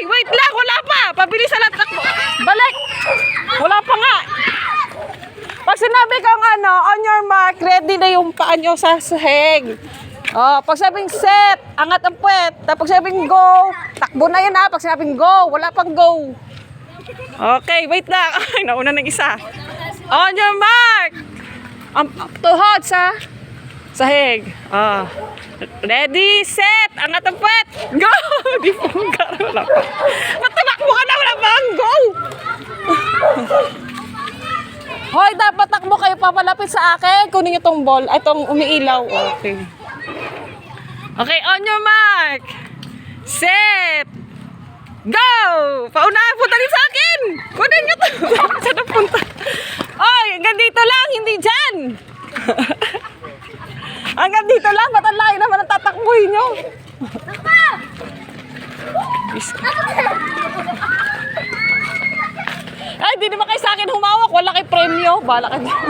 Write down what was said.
wait lang, wala pa. Pabilisan lang takbo. Balik. Wala pa nga. Pag sinabi kang ano, on your mark, ready na yung paa nyo sa sahig. Oh, pag sabing set, angat ang puwet. Tapos sabing go, takbo na yun ha. Pag sabing go, wala pang go. Okay, wait lang. Ay, nauna ng isa. On your mark. Tuhod sa sahig. Oh. Ready, set, angat ang puwet. Go! Di po wala pa. Matakbo ka na, wala pang go. Hoy, dapat takbo kayo papalapit sa akin. Kunin niyo tong ball, itong umiilaw. Okay. Okay, on your mark. Set. Go! Paunahan, punta din sa akin. Kunin niyo to. Saan na punta? Oy, hanggang dito lang, hindi dyan. Hanggang dito lang, ba't ang layo naman ang tatakbuhin niyo? Ay, di naman kayo sa akin humawak. Wala kay premyo. Bala ka dyan.